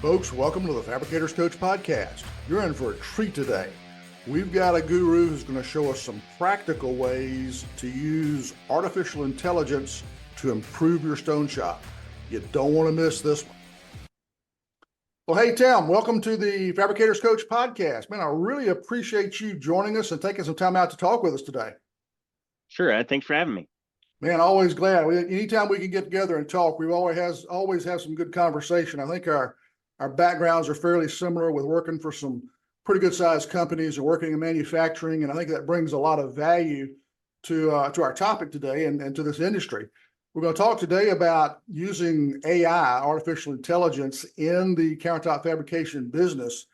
Folks, welcome to the Fabricators Coach Podcast. You're in for a treat today. We've got a guru who's going to show us some practical ways to use artificial intelligence to improve your stone shop. You don't want to miss this one. Well, hey, Tim, welcome to the Fabricators Coach Podcast. Man, I really appreciate you joining us and taking some time out to talk with us today. Sure, Ed. Thanks for having me. Man, always glad. Anytime we can get together and talk, we always have some good conversation. I think our backgrounds are fairly similar with working for some pretty good sized companies and working in manufacturing. And I think that brings a lot of value to our topic today and to this industry. We're going to talk today about using AI, artificial intelligence, in the countertop fabrication business.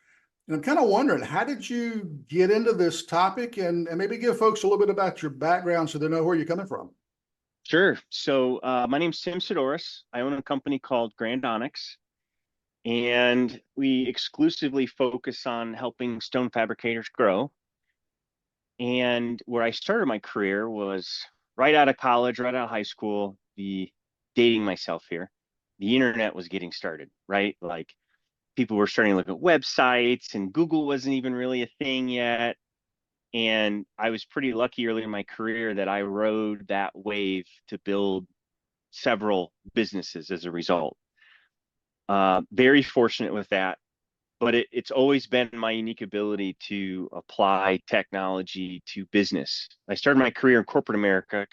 And I'm kind of wondering, how did you get into this topic, and maybe give folks a little bit about your background so they know where you're coming from? Sure. So my name's Tim Saddoris. I own a company called Onyx, and we exclusively focus on helping stone fabricators grow. And where I started my career was right out of college, right out of high school. Dating myself here, the internet was getting started, right? Like, people were starting to look at websites, and Google wasn't even really a thing yet. And I was pretty lucky early in my career that I rode that wave to build several businesses as a result. Very fortunate with that, but it's always been my unique ability to apply technology to business. I started my career in corporate America,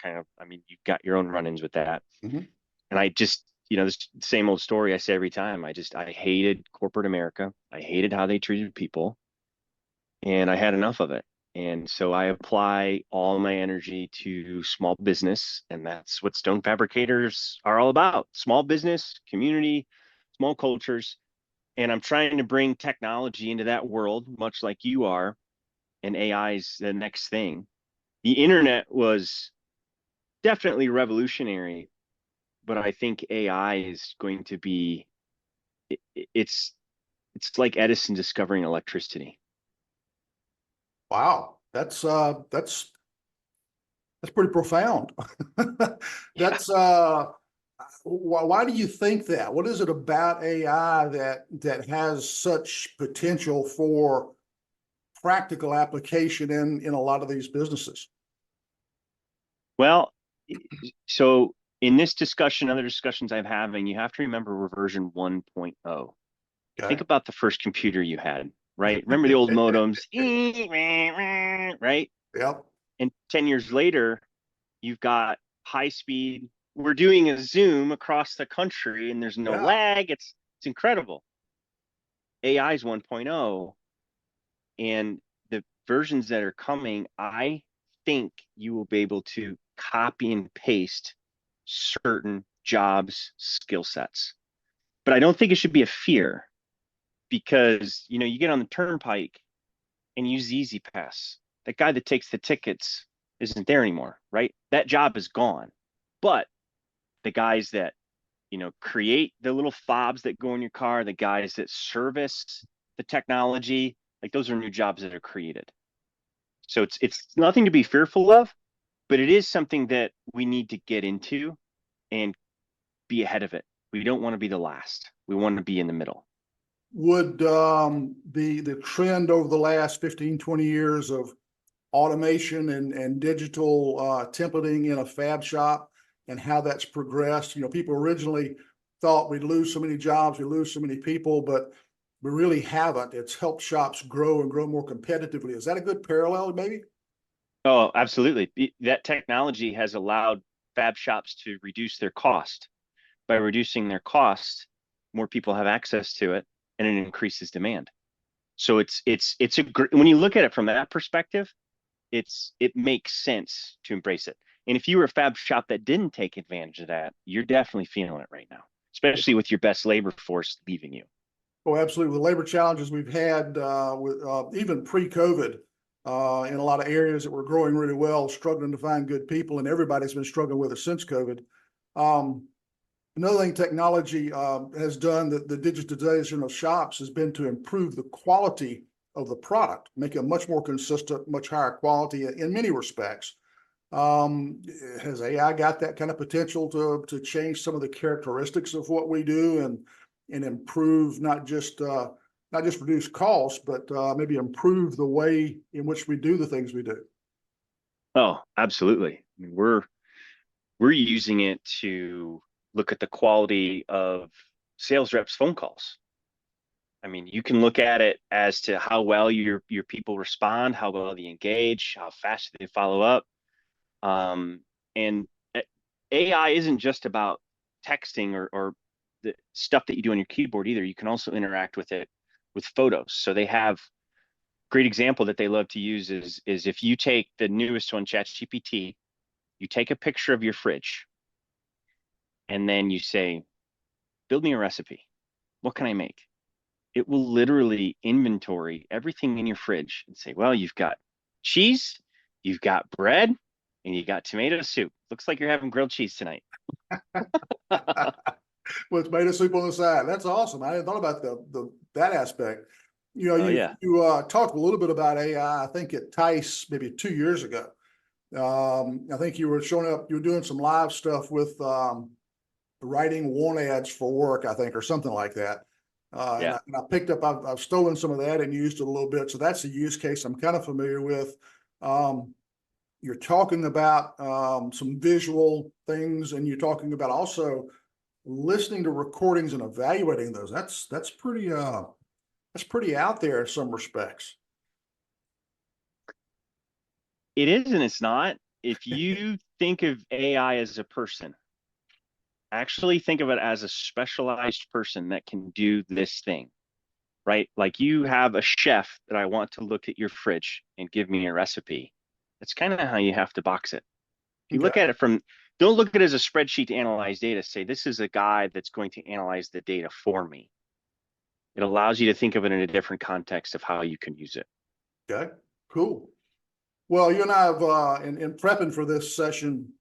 you've got your own run-ins with that. Mm-hmm. And I just, this same old story I say every time. I hated corporate America. I hated how they treated people, and I had enough of it. And so I apply all my energy to small business, and that's what stone fabricators are all about: small business, community, small cultures. And I'm trying to bring technology into that world, much like you are, and AI is the next thing. The internet was definitely revolutionary, but I think AI is going to be, it's like Edison discovering electricity. Wow, that's pretty profound. Why do you think that? What is it about AI that has such potential for practical application in a lot of these businesses? Well, so in this discussion, other discussions I'm having, you have to remember we're version 1.0. Okay. Think about the first computer you had, right? Remember the old modems, right? Yep. And 10 years later, you've got high speed. We're doing a Zoom across the country, and there's no lag. It's incredible. AI is 1.0, and the versions that are coming, I think you will be able to copy and paste certain jobs, skill sets. But I don't think it should be a fear, because you get on the turnpike and use Easy Pass. That guy that takes the tickets isn't there anymore, right? That job is gone. But the guys that create the little fobs that go in your car, the guys that service the technology, like, those are new jobs that are created. So it's nothing to be fearful of, but it is something that we need to get into and be ahead of it. We don't want to be the last. We want to be in the middle. Would the trend over the last 15, 20 years of automation and digital templating in a fab shop and how that's progressed? People originally thought we'd lose so many jobs, we lose so many people, but we really haven't. It's helped shops grow and grow more competitively. Is that a good parallel, maybe? Oh, absolutely. That technology has allowed fab shops to reduce their cost. By reducing their cost, more people have access to it, and it increases demand. So when you look at it from that perspective, it makes sense to embrace it. And if you were a fab shop that didn't take advantage of that, you're definitely feeling it right now, especially with your best labor force leaving you. Oh, absolutely. The labor challenges we've had with even pre-COVID in a lot of areas that were growing really well, struggling to find good people, and everybody's been struggling with it since COVID. Another thing technology has done, that the digitization of shops, has been to improve the quality of the product, make it much more consistent, much higher quality in many respects. Has AI got that kind of potential to change some of the characteristics of what we do and improve not just reduce costs, but maybe improve the way in which we do the things we do. Oh, absolutely. I mean, we're using it to look at the quality of sales reps' phone calls. I mean, you can look at it as to how well your people respond, how well they engage, how fast they follow up. And AI isn't just about texting or the stuff that you do on your keyboard either. You can also interact with it with photos. So they have great example that they love to use is if you take the newest one, ChatGPT, you take a picture of your fridge and then you say, build me a recipe. What can I make? It will literally inventory everything in your fridge and say, well, you've got cheese, you've got bread, and you got tomato soup. Looks like you're having grilled cheese tonight. With tomato soup on the side. That's awesome. I hadn't thought about that aspect. You know, Oh, yeah. you talked a little bit about AI, I think at Tice maybe 2 years ago. I think you were showing up, you were doing some live stuff with writing want ads for work, I think, or something like that. Yeah. And I picked up, I've stolen some of that and used it a little bit. So that's a use case I'm kind of familiar with. You're talking about some visual things, and you're talking about also listening to recordings and evaluating those. That's pretty out there in some respects. It is and it's not. If you think of AI as a person, actually think of it as a specialized person that can do this thing, right? Like you have a chef that I want to look at your fridge and give me a recipe. That's kind of how you have to box it. If you look Okay. at it from, don't look at it as a spreadsheet to analyze data. Say, this is a guy that's going to analyze the data for me. It allows you to think of it in a different context of how you can use it. Okay. Cool. Well, you and I have, in prepping for this session,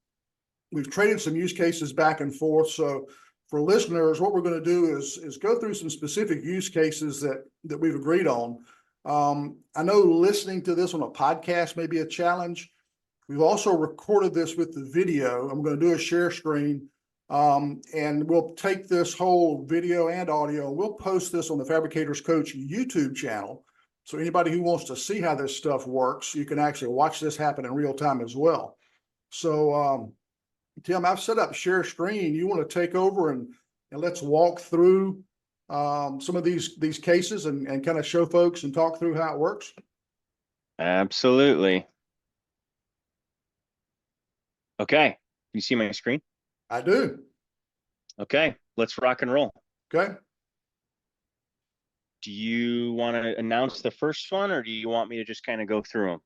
we've traded some use cases back and forth. So for listeners, what we're going to do is go through some specific use cases that we've agreed on. I know listening to this on a podcast may be a challenge. We've also recorded this with the video. I'm going to do a share screen, and we'll take this whole video and audio, and we'll post this on the Fabricators Coach YouTube channel. So anybody who wants to see how this stuff works, you can actually watch this happen in real time as well. So Tim, I've set up share screen. You want to take over and let's walk through some of these cases and kind of show folks and talk through how it works? Absolutely. Okay. You see my screen? I do. Okay. Let's rock and roll. Okay. Do you want to announce the first one, or do you want me to just kind of go through them?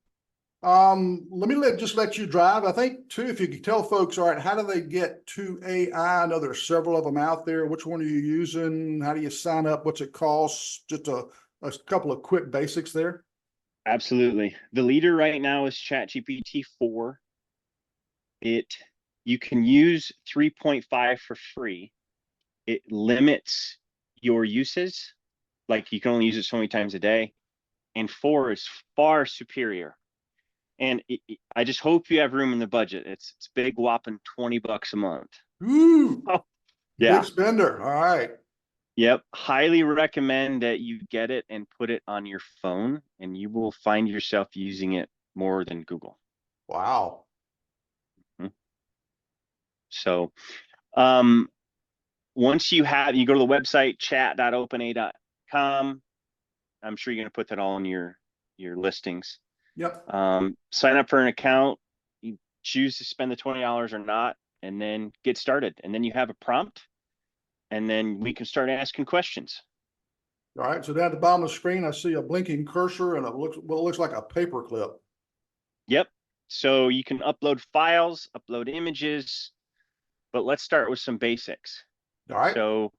Let me just let you drive. I think too, if you could tell folks, all right, how do they get to AI? I know there's several of them out there. Which one are you using? How do you sign up? What's it cost? Just a couple of quick basics there. Absolutely. The leader right now is ChatGPT 4. You can use 3.5 for free. It limits your uses, like you can only use it so many times a day. And 4 is far superior. And I just hope you have room in the budget. It's big whopping $20 a month. Ooh, Oh, big yeah. spender. All right. Yep. Highly recommend that you get it and put it on your phone, and you will find yourself using it more than Google. Wow. So once you go to the website, chat.opena.com. I'm sure you're going to put that all in your listings. Yep. Sign up for an account. You choose to spend the $20 or not, and then get started. And then you have a prompt, and then we can start asking questions. All right. So down at the bottom of the screen, I see a blinking cursor and it looks like a paper clip. Yep. So you can upload files, upload images, but let's start with some basics. All right. So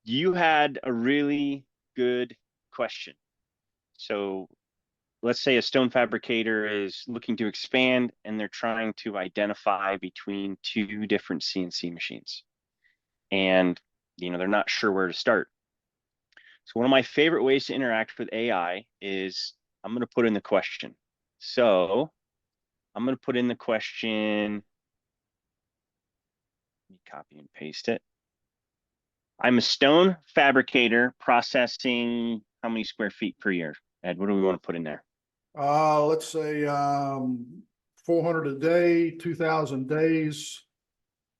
you had a really good question. So let's say a stone fabricator is looking to expand and they're trying to identify between two different CNC machines. And, they're not sure where to start. So one of my favorite ways to interact with AI is I'm going to put in the question. So I'm going to put in the question. Let me copy and paste it. I'm a stone fabricator processing how many square feet per year? Ed, what do we want to put in there? Let's say 400 a day, 2,000 days.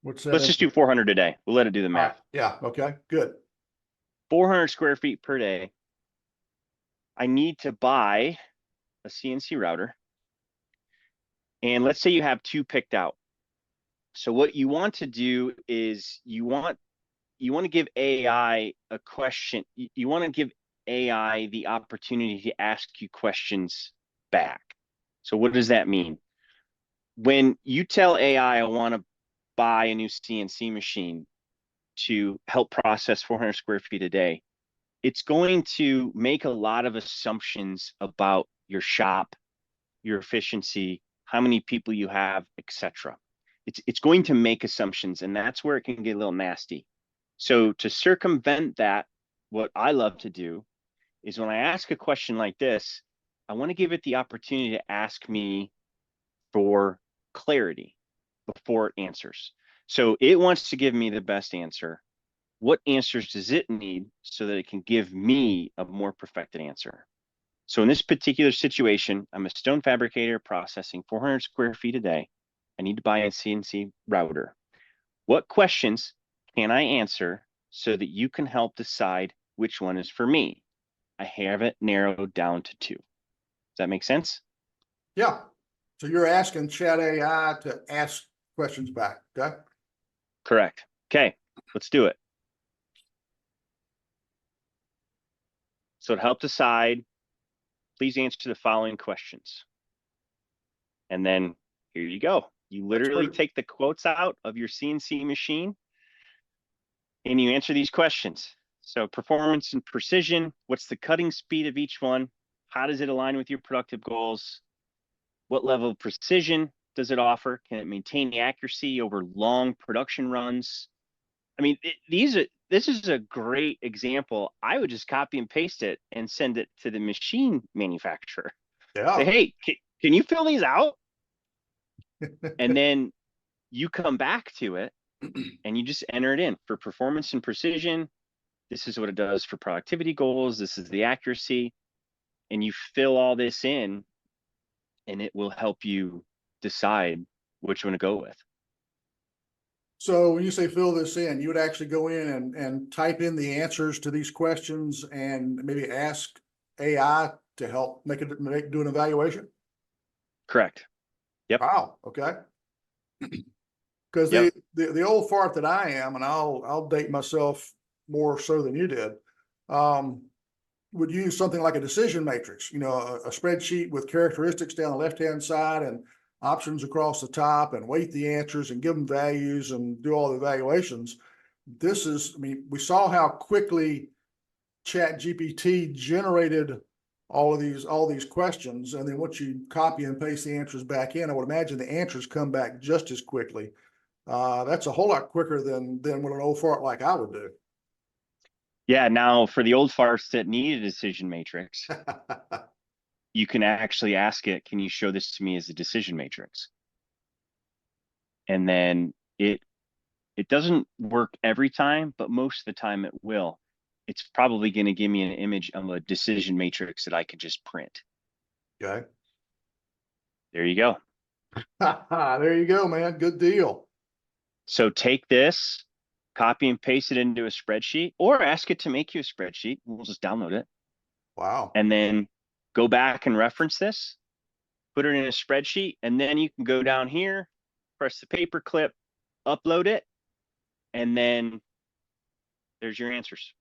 What's that? Let's just do 400 a day. We'll let it do the All right. math. Yeah. Okay. Good. 400 square feet per day. I need to buy a CNC router. And let's say you have two picked out. So what you want to do is you want to give AI a question. You want to give AI the opportunity to ask you questions back. So what does that mean? When you tell AI, I want to buy a new CNC machine to help process 400 square feet a day, it's going to make a lot of assumptions about your shop, your efficiency, how many people you have, etc. It's going to make assumptions, and that's where it can get a little nasty. So to circumvent that, what I love to do is when I ask a question like this, I want to give it the opportunity to ask me for clarity before it answers. So it wants to give me the best answer. What answers does it need so that it can give me a more perfected answer? So in this particular situation, I'm a stone fabricator processing 400 square feet a day. I need to buy a CNC router. What questions can I answer so that you can help decide which one is for me? I have it narrowed down to two. Does that make sense? Yeah. So you're asking Chat AI to ask questions back. Okay. Correct. Okay, let's do it. So to help decide, please answer the following questions. And then here you go. You literally take the quotes out of your CNC machine and you answer these questions. So performance and precision, what's the cutting speed of each one? How does it align with your productive goals? What level of precision does it offer? Can it maintain the accuracy over long production runs? I mean, this is a great example. I would just copy and paste it and send it to the machine manufacturer. Say, Yeah. hey, can you fill these out? And then you come back to it and you just enter it in for performance and precision. This is what it does for productivity goals. This is the accuracy. And you fill all this in and it will help you decide which one to go with. So when you say fill this in, you would actually go in and type in the answers to these questions and maybe ask AI to help do an evaluation. Correct. Yep. Wow. Okay. Because Yep. the old fart that I am, and I'll date myself more so than you did, would use something like a decision matrix, a spreadsheet with characteristics down the left-hand side and options across the top, and weight the answers and give them values and do all the evaluations. We saw how quickly Chat GPT generated all these questions. And then once you copy and paste the answers back in, I would imagine the answers come back just as quickly. That's a whole lot quicker than what an old fart like I would do. Yeah. Now, for the old farts that need a decision matrix, you can actually ask it, can you show this to me as a decision matrix? And then it doesn't work every time, but most of the time it will. It's probably going to give me an image of a decision matrix that I could just print. Okay. There you go. There you go, man. Good deal. So take this, copy and paste it into a spreadsheet, or ask it to make you a spreadsheet. We'll just download it. Wow. And then go back and reference this, put it in a spreadsheet, and then you can go down here, press the paper clip, upload it, and then there's your answers.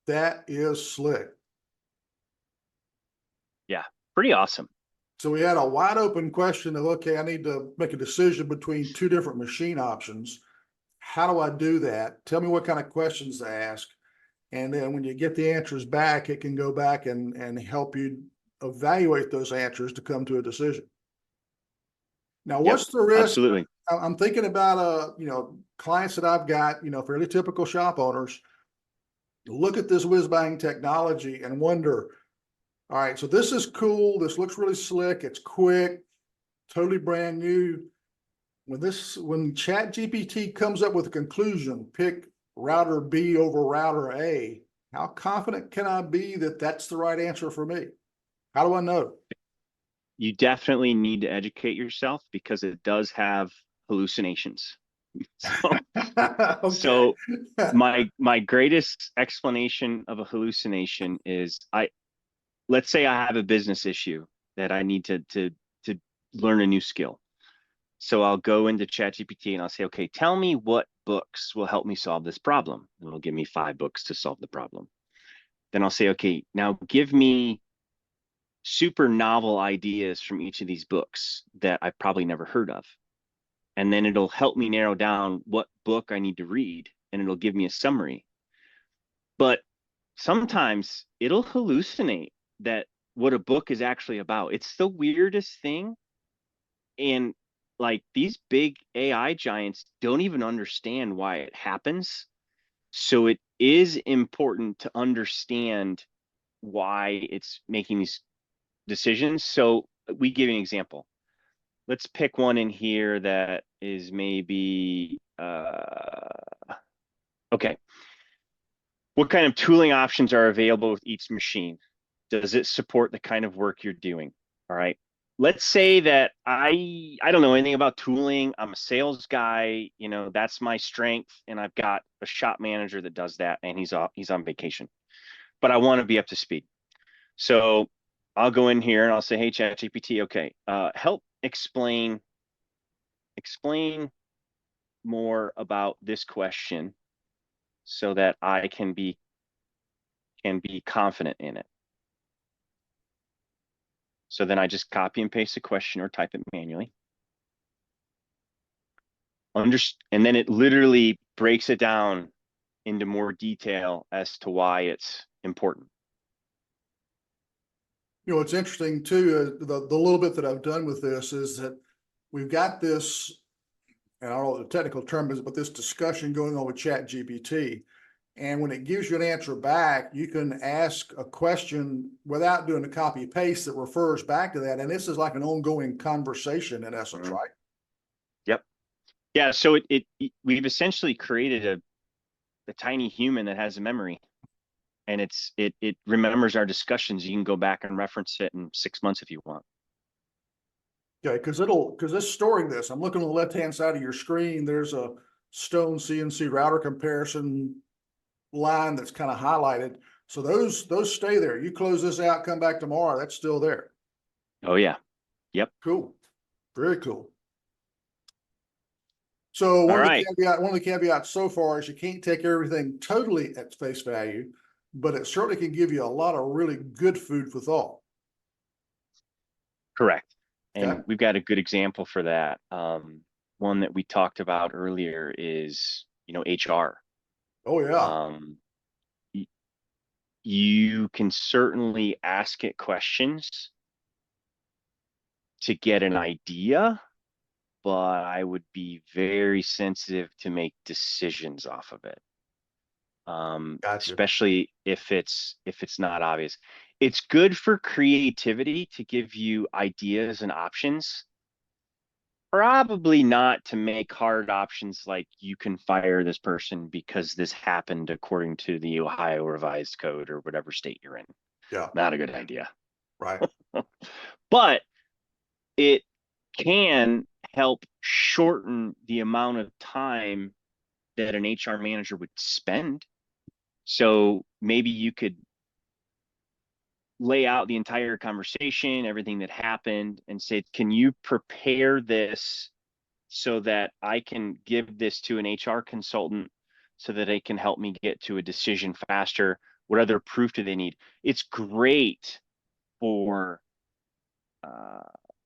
That is slick. Yeah, pretty awesome. So we had a wide open question of, okay, I need to make a decision between two different machine options. How do I do that? Tell me what kind of questions to ask. And then when you get the answers back, it can go back and help you evaluate those answers to come to a decision. Now, what's the risk? Absolutely. I'm thinking about, clients that I've got, fairly typical shop owners, look at this whiz bang technology and wonder, all right, so this is cool. This looks really slick. It's quick, totally brand new. When Chat GPT comes up with a conclusion, pick router B over router A, how confident can I be that that's the right answer for me? How do I know? You definitely need to educate yourself because it does have hallucinations. So, Okay. so my greatest explanation of a hallucination is let's say I have a business issue that I need to learn a new skill. So I'll go into ChatGPT and I'll say, okay, tell me what books will help me solve this problem. And it'll give me 5 books to solve the problem. Then I'll say, okay, now give me super novel ideas from each of these books that I've probably never heard of. And then it'll help me narrow down what book I need to read and it'll give me a summary. But sometimes it'll hallucinate that what a book is actually about. It's the weirdest thing. And like these big AI giants don't even understand why it happens. So it is important to understand why it's making these decisions. So we give you an example. Let's pick one in here that is maybe okay. What kind of tooling options are available with each machine? Does it support the kind of work you're doing? All right. Let's say that I don't know anything about tooling. I'm a sales guy, you know, that's my strength, and I've got a shop manager that does that, and he's on vacation. But I want to be up to speed. So I'll go in here and I'll say, hey, ChatGPT, okay, help explain more about this question so that I can be confident in it. So then I just copy and paste the question or type it manually. And then it literally breaks it down into more detail as to why it's important. You know, it's interesting too, the little bit that I've done with this is that we've got this, and I don't know what the technical term is, but this discussion going on with ChatGPT. And when it gives you an answer back, you can ask a question without doing a copy paste that refers back to that. And this is like an ongoing conversation in essence, right? Yep. Yeah. So we've essentially created a tiny human that has a memory, and it remembers our discussions. You can go back and reference it in 6 months if you want. Okay, because it's storing this. I'm looking on the left-hand side of your screen. There's a Stone CNC router comparison line that's kind of highlighted. So those stay there. You close this out, come back tomorrow, that's still there. Oh yeah. Yep. Cool. Very cool. So All right. one of the caveats so far is you can't take everything totally at face value, but it certainly can give you a lot of really good food for thought. Correct. Okay. And we've got a good example for that. One that we talked about earlier is, HR. Oh yeah. You can certainly ask it questions to get an idea, but I would be very sensitive to make decisions off of it. Gotcha. Especially if it's not obvious. It's good for creativity to give you ideas and options. Probably not to make hard options like you can fire this person because this happened according to the Ohio Revised Code or whatever state you're in. Yeah. Not a good idea. Right. But it can help shorten the amount of time that an HR manager would spend. So maybe you could lay out the entire conversation, everything that happened, and say, can you prepare this so that I can give this to an HR consultant so that they can help me get to a decision faster? What other proof do they need? It's great for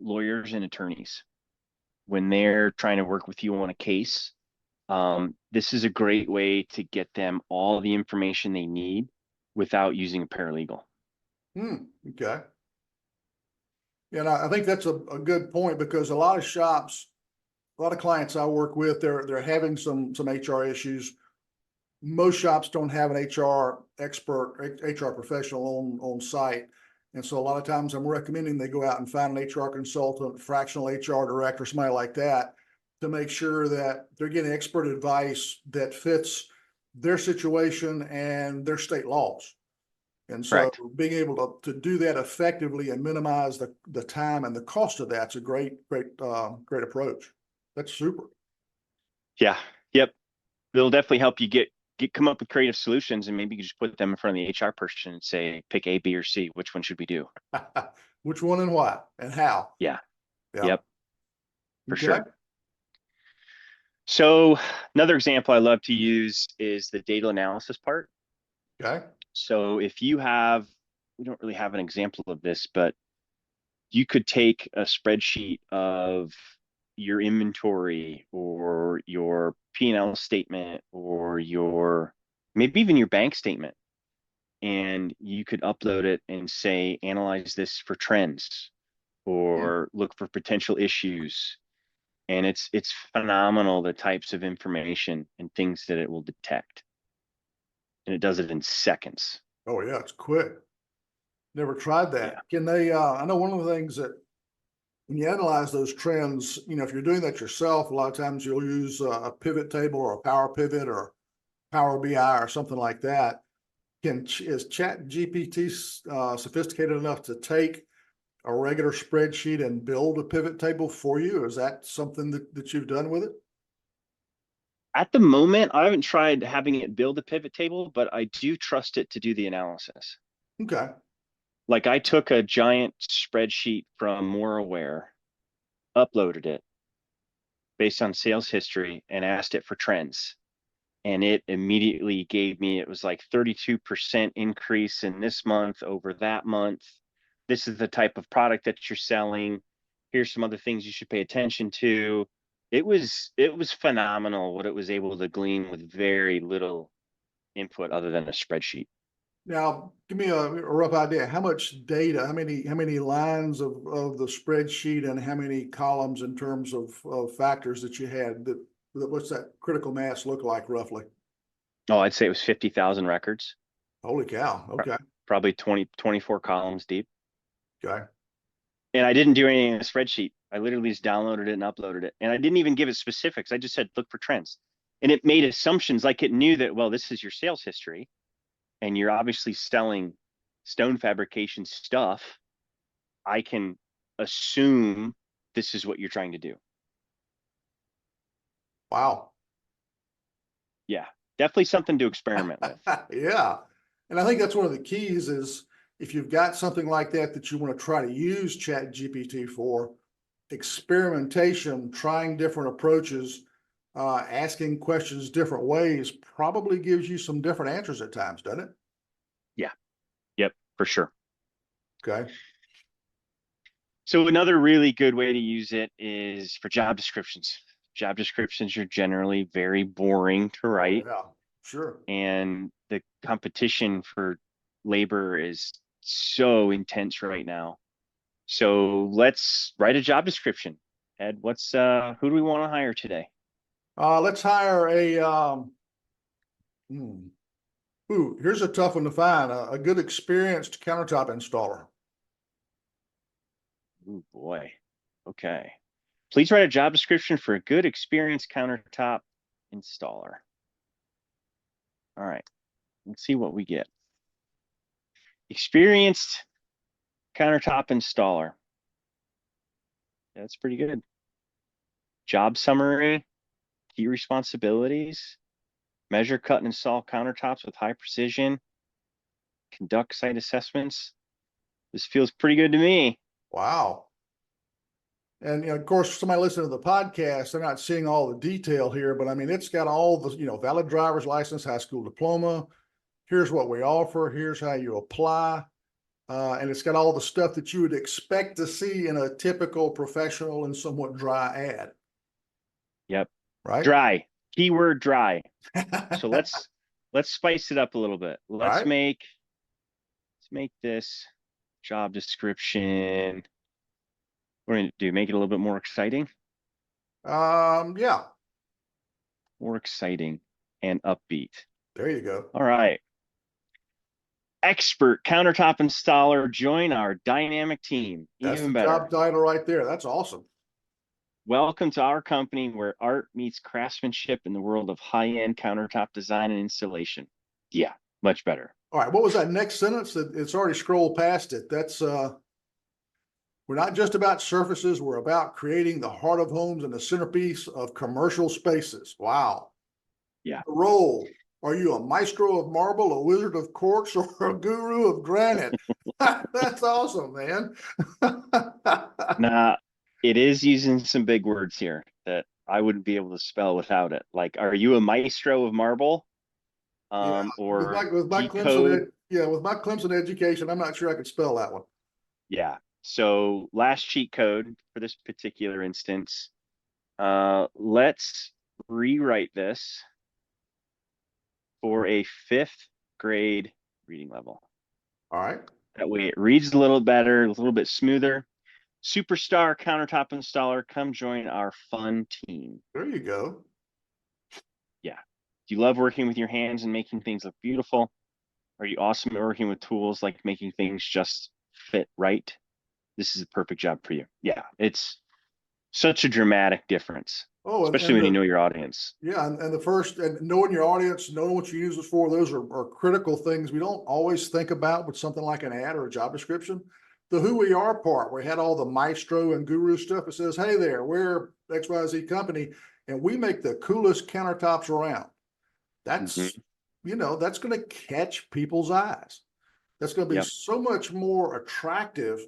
lawyers and attorneys when they're trying to work with you on a case. This is a great way to get them all the information they need without using a paralegal. Okay. Yeah, and I think that's a good point because a lot of shops, a lot of clients I work with, they're having some HR issues. Most shops don't have an HR expert, HR professional on site. And so a lot of times I'm recommending they go out and find an HR consultant, fractional HR director, somebody like that, to make sure that they're getting expert advice that fits their situation and their state laws. And so Correct. being able to do that effectively and minimize the time and the cost of that's a great approach. That's super. Yeah. Yep. It'll definitely help you come up with creative solutions, and maybe you just put them in front of the HR person and say, pick A, B, or C. Which one should we do? Which one and why and how? Yeah. Yeah. Yep. For Okay. sure. So another example I love to use is the data analysis part. Okay. So if we don't really have an example of this, but you could take a spreadsheet of your inventory or your P&L statement or maybe even your bank statement, and you could upload it and say, analyze this for trends or look for potential issues. And it's phenomenal, the types of information and things that it will detect. And it does it in seconds. Oh yeah, it's quick. Never tried that. Yeah. Can they, I know one of the things that when you analyze those trends, if you're doing that yourself, a lot of times you'll use a pivot table or a power pivot or Power BI or something like that. Is Chat GPT sophisticated enough to take a regular spreadsheet and build a pivot table for you? Is that something that you've done with it? At the moment, I haven't tried having it build a pivot table, but I do trust it to do the analysis. Okay. Like I took a giant spreadsheet from MoreAware, uploaded it based on sales history, and asked it for trends. And it immediately gave me, it was like 32% increase in this month over that month. This is the type of product that you're selling. Here's some other things you should pay attention to. It was phenomenal what it was able to glean with very little input other than a spreadsheet. Now, give me a rough idea. How much data, how many lines of the spreadsheet and how many columns in terms of factors that you had what's that critical mass look like roughly? Oh, I'd say it was 50,000 records, Holy cow. Okay. probably 24 columns deep. Okay. And I didn't do anything in the spreadsheet. I literally just downloaded it and uploaded it. And I didn't even give it specifics. I just said, look for trends. And it made assumptions, like it knew that, well, this is your sales history and you're obviously selling stone fabrication stuff. I can assume this is what you're trying to do. Wow. Yeah, definitely something to experiment with. Yeah. And I think that's one of the keys is if you've got something like that you want to try to use Chat GPT for, experimentation, trying different approaches, asking questions different ways probably gives you some different answers at times, doesn't it? Yeah. Yep, for sure. Okay. So another really good way to use it is for job descriptions. Job descriptions are generally very boring to write, Yeah, sure. and the competition for labor is so intense right now. So let's write a job description. Ed, who do we want to hire today? Let's hire here's a tough one to find, a good experienced countertop installer. Oh boy. Okay. Please write a job description for a good experienced countertop installer. All right. Let's see what we get. Experienced countertop installer. That's pretty good. Job summary, key responsibilities, measure, cut, and install countertops with high precision, conduct site assessments. This feels pretty good to me. Wow. And of course, somebody listening to the podcast, they're not seeing all the detail here, but I mean, it's got all the, valid driver's license, high school diploma. Here's what we offer. Here's how you apply. And it's got all the stuff that you would expect to see in a typical professional and somewhat dry ad. Yep. Right. Dry. Keyword dry. So let's spice it up a little bit. Let's make this job description. What are we gonna do? Make it a little bit more exciting? Yeah. More exciting and upbeat. There you go. All right. Expert countertop installer, join our dynamic team. That's Even the better. job title right there. That's awesome. Welcome to our company where art meets craftsmanship in the world of high-end countertop design and installation. Yeah, much better. All right, what was that next sentence? It's already scrolled past it. That's we're not just about surfaces, we're about creating the heart of homes and the centerpiece of commercial spaces. Wow. Yeah. Role. Are you a maestro of marble, a wizard of corks, or a guru of granite? That's awesome, man. Now, it is using some big words here that I wouldn't be able to spell without it. Like, are you a maestro of marble? Yeah, Or with my decode? with my Clemson education, I'm not sure I could spell that one. Yeah. So last cheat code for this particular instance. Let's rewrite this for a 5th grade reading level. All right. That way it reads a little better, a little bit smoother. Superstar countertop installer, come join our fun team. There you go. Yeah. Do you love working with your hands and making things look beautiful? Are you awesome at working with tools like making things just fit right? This is a perfect job for you. Yeah, it's such a dramatic difference, Oh, especially when you know your audience. yeah, and the first, and knowing your audience, knowing what you use it for, those are critical things we don't always think about with something like an ad or a job description. The who we are part, we had all the maestro and guru stuff. It says, hey there, we're XYZ company, and we make the coolest countertops around. That's, Mhm. that's going to catch people's eyes. That's going to be Yep, so much more attractive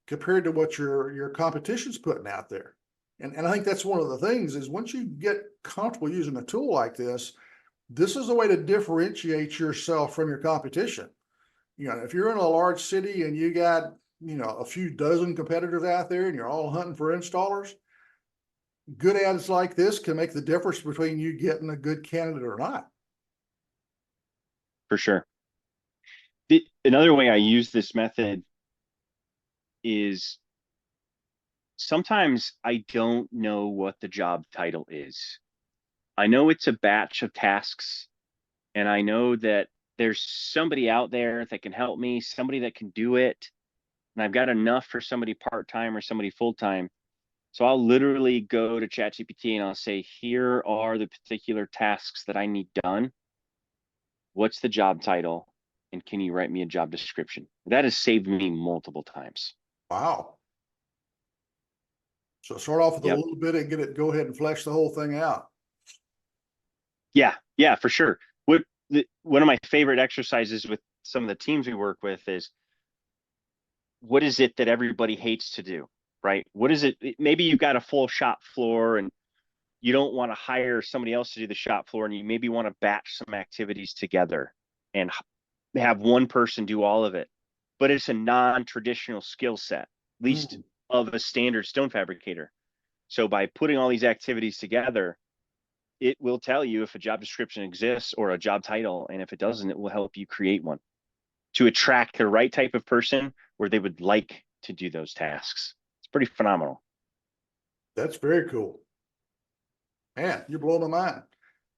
compared to what your competition's putting out there. And I think that's one of the things is once you get comfortable using a tool like this is a way to differentiate yourself from your competition. If you're in a large city and you got, a few dozen competitors out there and you're all hunting for installers, good ads like this can make the difference between you getting a good candidate or not. for sure. Another way I use this method is sometimes I don't know what the job title is. I know it's a batch of tasks, and I know that there's somebody out there that can help me, somebody that can do it, and I've got enough for somebody part-time or somebody full-time. So I'll literally go to ChatGPT and I'll say, here are the particular tasks that I need done. What's the job title? And can you write me a job description? That has saved me multiple times. Wow. So start off with a Yep. little bit and go ahead and flesh the whole thing out. Yeah, yeah, for sure. One of my favorite exercises with some of the teams we work with is what is it that everybody hates to do, right? What is it? Maybe you've got a full shop floor and you don't want to hire somebody else to do the shop floor, and you maybe want to batch some activities together and have one person do all of it. But it's a non-traditional skill set, at least Mm. of a standard stone fabricator. So by putting all these activities together, it will tell you if a job description exists or a job title. And if it doesn't, it will help you create one to attract the right type of person where they would like to do those tasks. It's pretty phenomenal. That's very cool. Man, you're blowing my mind.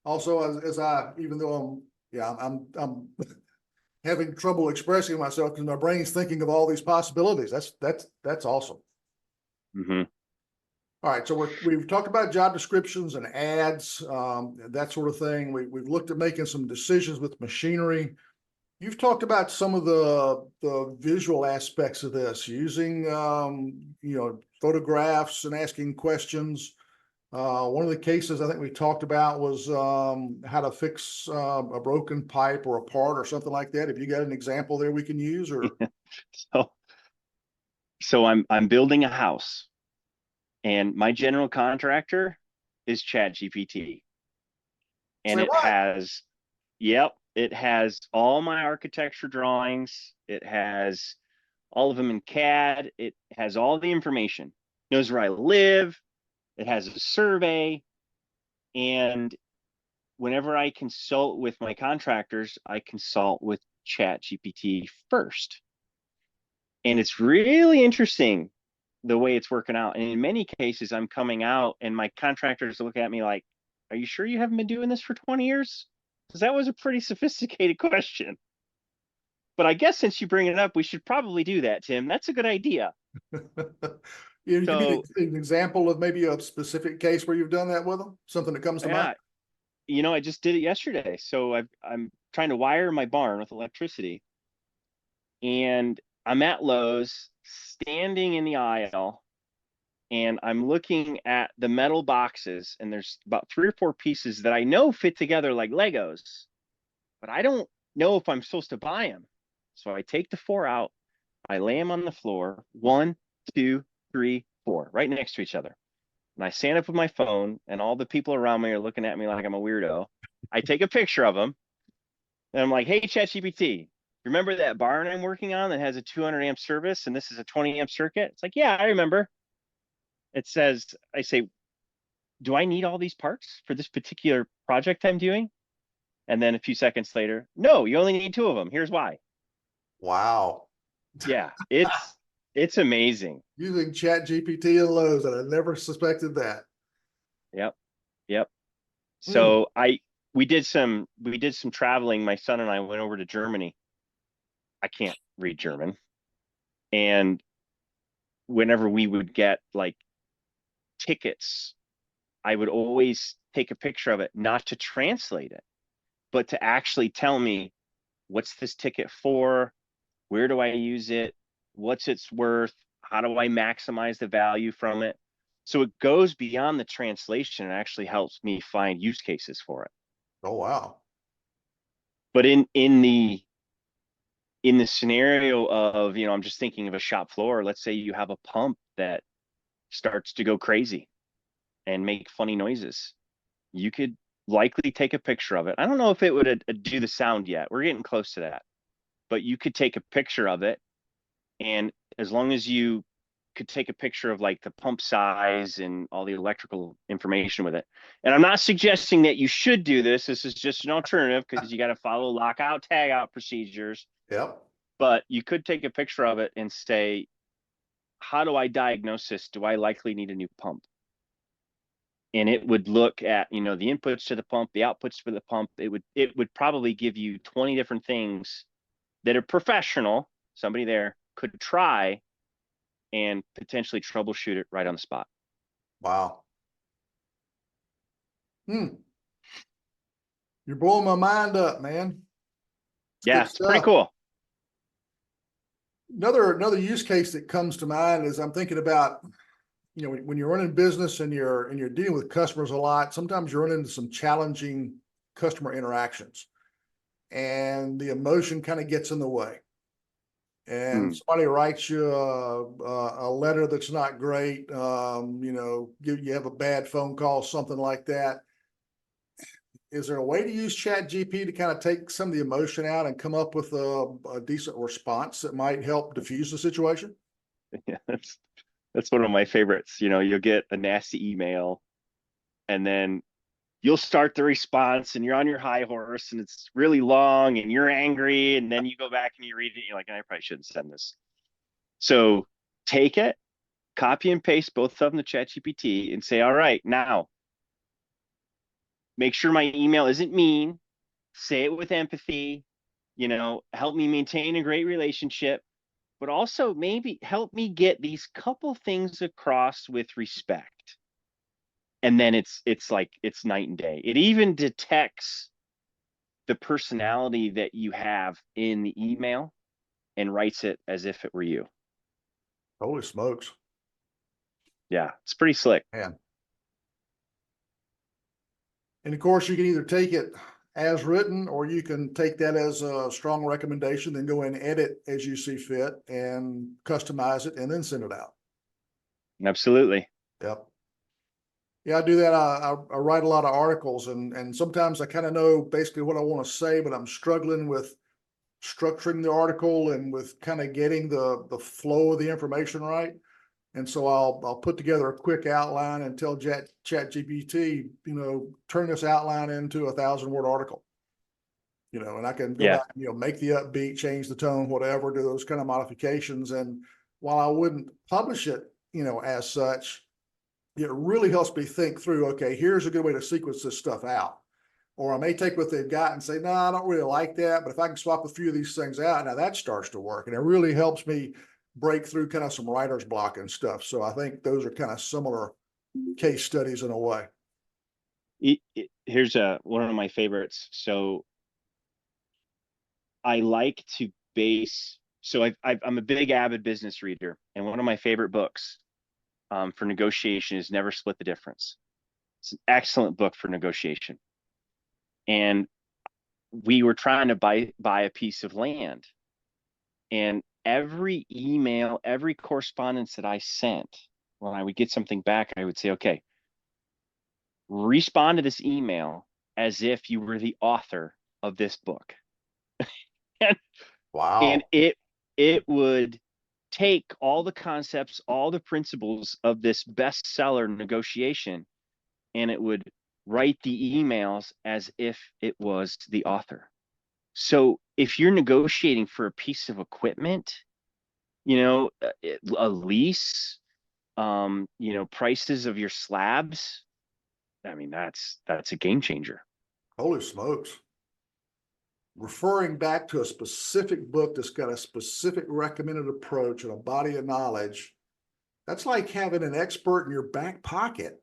Also, as I, even though I'm having trouble expressing myself because my brain's thinking of all these possibilities. That's awesome. Mm-hmm. All right, so we've talked about job descriptions and ads, that sort of thing. We've looked at making some decisions with machinery. You've talked about some of the visual aspects of this, using photographs and asking questions. One of the cases I think we talked about was how to fix a broken pipe or a part or something like that. Have you got an example there we can use? Or So, so I'm building a house, and my general contractor is ChatGPT, and say it what? has, yep, it has all my architecture drawings. It has all of them in CAD. It has all the information. It knows where I live. It has a survey, and whenever I consult with my contractors, I consult with ChatGPT first. And it's really interesting the way it's working out. And in many cases, I'm coming out and my contractors look at me like, are you sure you haven't been doing this for 20 years? Because that was a pretty sophisticated question. But I guess since you bring it up, we should probably do that, Tim. That's a good idea. You give me So an example of maybe a specific case where you've done that with them, something that comes to mind. yeah, I just did it yesterday. So I'm trying to wire my barn with electricity, and I'm at Lowe's, standing in the aisle, and I'm looking at the metal boxes, and there's about 3 or 4 pieces that I know fit together like Legos, but I don't know if I'm supposed to buy them. So I take the 4 out, I lay them on the floor, 1, 2, 3, 4, right next to each other. And I stand up with my phone, and all the people around me are looking at me like I'm a weirdo. I take a picture of them, and I'm like, hey, ChatGPT, remember that barn I'm working on that has a 200 amp service and this is a 20 amp circuit? It's like, yeah, I remember. It says, I say, do I need all these parts for this particular project I'm doing? And then a few seconds later, no, you only need 2 of them. Here's why. Wow. Yeah, it's amazing. Using Chat GPT and Lowe's, and I never suspected that. Yep. Yep. Hmm. So we did some traveling. My son and I went over to Germany. I can't read German. And whenever we would get like tickets, I would always take a picture of it, not to translate it, but to actually tell me, what's this ticket for? Where do I use it? What's its worth? How do I maximize the value from it? So it goes beyond the translation and actually helps me find use cases for it. Oh, wow. But in the scenario of, I'm just thinking of a shop floor, let's say you have a pump that starts to go crazy and make funny noises. You could likely take a picture of it. I don't know if it would do the sound yet. We're getting close to that. But you could take a picture of it, and as long as you could take a picture of like the pump size and all the electrical information with it. And I'm not suggesting that you should do this. This is just an alternative because you got to follow lockout, tag out procedures. Yep. But you could take a picture of it and say, how do I diagnose this? Do I likely need a new pump? And it would look at, the inputs to the pump, the outputs for the pump. It would probably give you 20 different things that a professional, somebody there, could try and potentially troubleshoot it right on the spot. Wow. Hmm. You're blowing my mind up, man. It's Yeah, good it's pretty stuff. cool. Another use case that comes to mind is I'm thinking about, when you're running business and you're dealing with customers a lot, sometimes you run into some challenging customer interactions, and the emotion kind of gets in the way. And somebody writes you a letter that's not great, you have a bad phone call, something like that. Is there a way to use Chat GP to kind of take some of the emotion out and come up with a decent response that might help diffuse the situation? Yeah, that's one of my favorites. You'll get a nasty email, and then you'll start the response, and you're on your high horse, and it's really long, and you're angry, and then you go back and you read it, and you're like, I probably shouldn't send this. So take it, copy and paste both of them to ChatGPT, and say, all right, now make sure my email isn't mean. Say it with empathy. Help me maintain a great relationship, but also maybe help me get these couple things across with respect. And then it's like it's night and day. It even detects the personality that you have in the email and writes it as if it were you. Holy smokes, Yeah, it's pretty slick. man. And of course, you can either take it as written, or you can take that as a strong recommendation, then go and edit as you see fit and customize it and then send it out. Absolutely. Yep. Yeah, I do that. I write a lot of articles, and sometimes I kind of know basically what I want to say, but I'm struggling with structuring the article and with kind of getting the flow of the information right. And so I'll put together a quick outline and tell Chat GPT, turn this outline into 1,000-word article. And I can go Yeah. back, make the upbeat, change the tone, whatever, do those kind of modifications. And while I wouldn't publish it, as such, it really helps me think through, okay, here's a good way to sequence this stuff out. Or I may take what they've got and say, no, I don't really like that, but if I can swap a few of these things out, now that starts to work. And it really helps me break through kind of some writer's block and stuff. So I think those are kind of similar case studies in a way. Here's one of my favorites. So I like to base. So I'm a big avid business reader, and one of my favorite books for negotiation is Never Split the Difference. It's an excellent book for negotiation. And we were trying to buy a piece of land, and every email, every correspondence that I sent, when I would get something back, I would say, okay, respond to this email as if you were the author of this book. and, and Wow. it would take all the concepts, all the principles of this bestseller negotiation, and it would write the emails as if it was the author. So if you're negotiating for a piece of equipment, a lease, prices of your slabs, I mean, that's a game changer. Holy smokes. Referring back to a specific book that's got a specific recommended approach and a body of knowledge, that's like having an expert in your back pocket.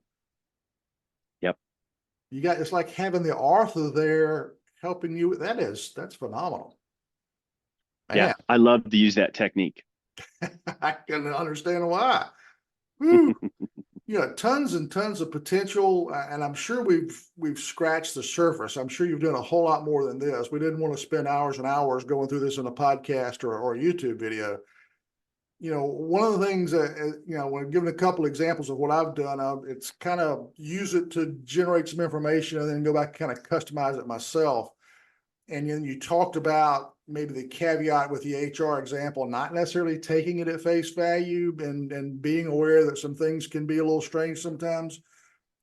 Yep. It's like having the author there helping you. That's phenomenal. Man, Yeah, I love to use that technique. I can understand why. Tons and tons of potential, and I'm sure we've scratched the surface. I'm sure you've done a whole lot more than this. We didn't want to spend hours and hours going through this in a podcast or a YouTube video. One of the things that, when giving a couple examples of what I've done, it's kind of use it to generate some information and then go back and kind of customize it myself. And then you talked about maybe the caveat with the HR example, not necessarily taking it at face value and being aware that some things can be a little strange sometimes.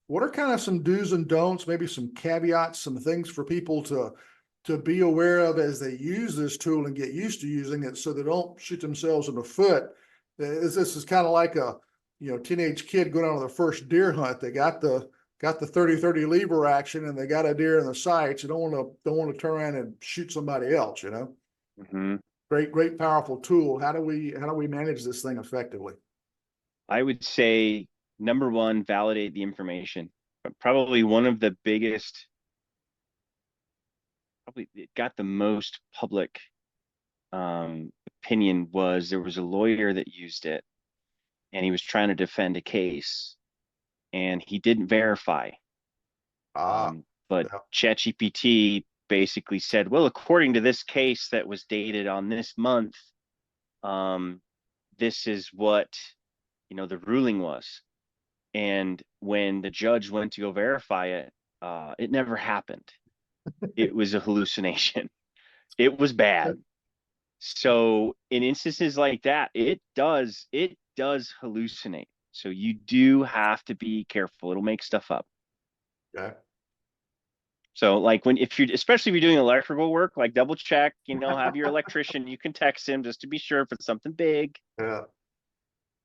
What are kind of some do's and don'ts, maybe some caveats, some things for people to be aware of as they use this tool and get used to using it so they don't shoot themselves in the foot? This is kind of like a teenage kid going on their first deer hunt. They got the 30-30 lever action and they got a deer in the sights. You don't want to turn around and shoot somebody else, Mm-hmm. Great, powerful tool. How do we manage this thing effectively? I would say number one, validate the information. But probably one of the biggest, probably it got the most public opinion was there was a lawyer that used it, and he was trying to defend a case, and he didn't verify. But Yeah. ChatGPT basically said, well, according to this case that was dated on this month, this is what the ruling was. And when the judge went to go verify it, it never happened. It was a hallucination. It was bad. So in instances like that, it does hallucinate. So you do have to be careful. It'll make stuff up. Okay. So like especially if you're doing electrical work, like double check, have your electrician, you can text him just to be sure if it's something big. Yeah.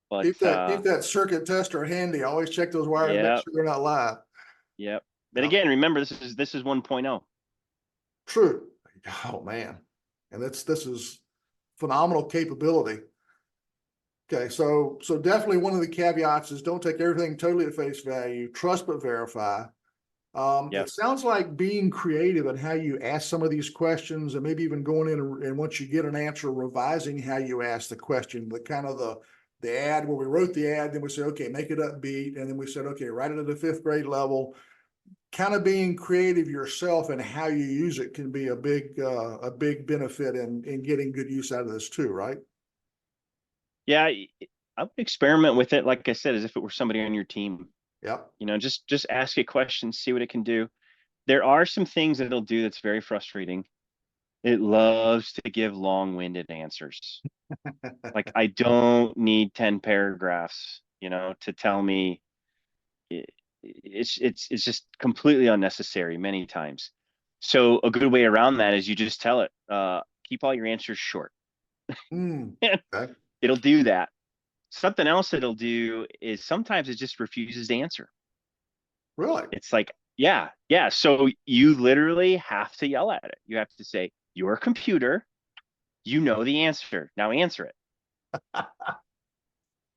But Keep that circuit tester handy. Always check those wires, make sure they're not live. Yep. But again, remember this is 1.0. True. Oh man. And this is phenomenal capability. Okay, so definitely one of the caveats is don't take everything totally at face value, trust but verify. It sounds like being creative in how you ask some of these questions and maybe even going in and once you get an answer, revising how you ask the question, the kind of the ad where we wrote the ad, then we said, okay, make it upbeat. And then we said, okay, write it at the 5th grade level. Kind of being creative yourself and how you use it can be a big benefit in getting good use out of this too, right? Yeah, I would experiment with it, like I said, as if it were somebody on your team. Yep. Just ask it questions, see what it can do. There are some things that it'll do that's very frustrating. It loves to give long-winded answers. Like I don't need 10 paragraphs, to tell me it's just completely unnecessary many times. So a good way around that is you just tell it, keep all your answers short. Okay. It'll do that. Something else it'll do is sometimes it just refuses to answer. Really? It's like, yeah. So you literally have to yell at it. You have to say, you're a computer, you know the answer. Now answer it.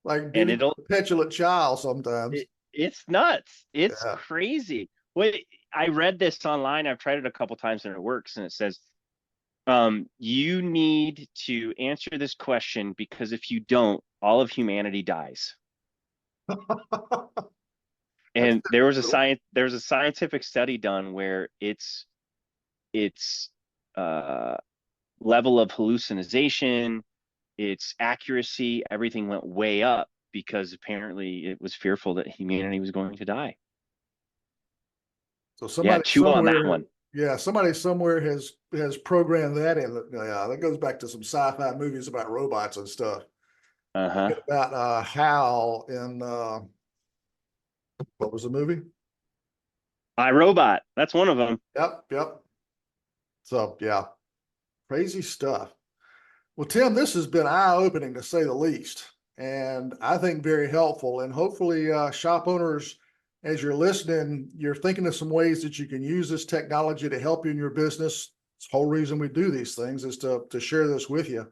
like and being it'll, a petulant child sometimes. it's nuts. It's Yeah. crazy. What I read this online. I've tried it a couple times and it works. And it says, you need to answer this question because if you don't, all of humanity dies. That's And there was a cool. scientific study done where its level of hallucination, its accuracy, everything went way up because apparently it was fearful that humanity was going to die. So Yeah, somebody chew on that somewhere, one. yeah, somebody somewhere has programmed that in. Yeah, that goes back to some sci-fi movies about robots and stuff. Uh-huh. Thinking about Hal in what was the movie? iRobot. That's one of them. Yep, yep. So yeah, crazy stuff. Well, Tim, this has been eye-opening to say the least, and I think very helpful. And hopefully, shop owners, as you're listening, you're thinking of some ways that you can use this technology to help you in your business. It's the whole reason we do these things is to share this with you.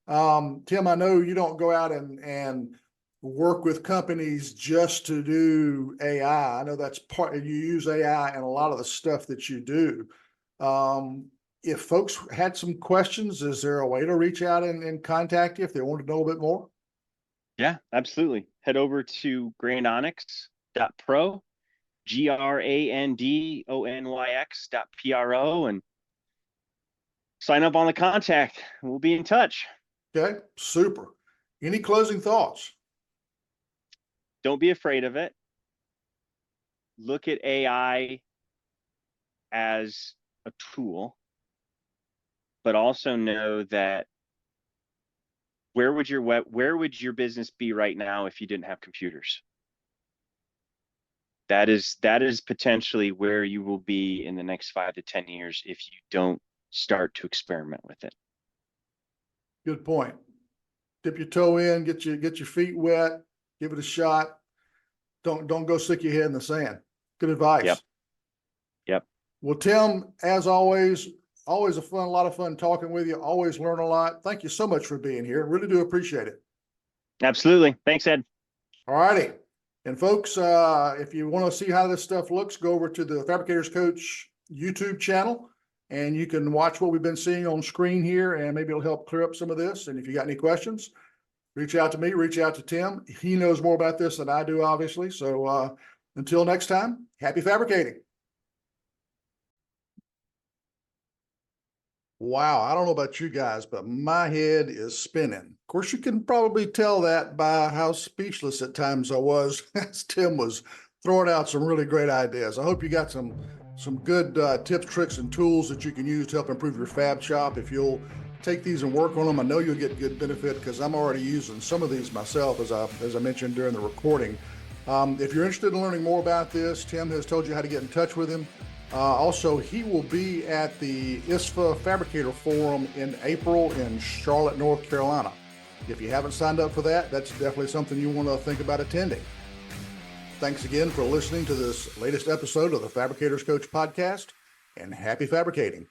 Tim, I know you don't go out and work with companies just to do AI. I know that's part, you use AI in a lot of the stuff that you do. If folks had some questions, is there a way to reach out and contact you if they want to know a bit more? Yeah, absolutely. Head over to grandonyx.pro, grandonyx.pro, and sign up on the contact. We'll be in touch. Okay, super. Any closing thoughts? Don't be afraid of it. Look at AI as a tool, but also know that where would your business be right now if you didn't have computers? That is potentially where you will be in the next 5 to 10 years if you don't start to experiment with it. Good point. Dip your toe in, get your feet wet, give it a shot. Don't go stick your head in the sand. Good advice. Yep. Yep. Well, Tim, as always a lot of fun talking with you. Always learn a lot. Thank you so much for being here. Really do appreciate it. Absolutely. Thanks, Ed. All righty. And folks, if you want to see how this stuff looks, go over to the Fabricators Coach YouTube channel and you can watch what we've been seeing on screen here, and maybe it'll help clear up some of this. And if you got any questions, reach out to me, reach out to Tim. He knows more about this than I do, obviously. So until next time, happy fabricating. Wow, I don't know about you guys, but my head is spinning. Of course, you can probably tell that by how speechless at times I was as Tim was throwing out some really great ideas. I hope you got some good tips, tricks, and tools that you can use to help improve your fab shop. If you'll take these and work on them, I know you'll get good benefit because I'm already using some of these myself, as I mentioned during the recording. If you're interested in learning more about this, Tim has told you how to get in touch with him. Also, he will be at the ISFA Fabricator Forum in April in Charlotte, North Carolina. If you haven't signed up for that, that's definitely something you want to think about attending. Thanks again for listening to this latest episode of the Fabricators Coach podcast, and happy fabricating.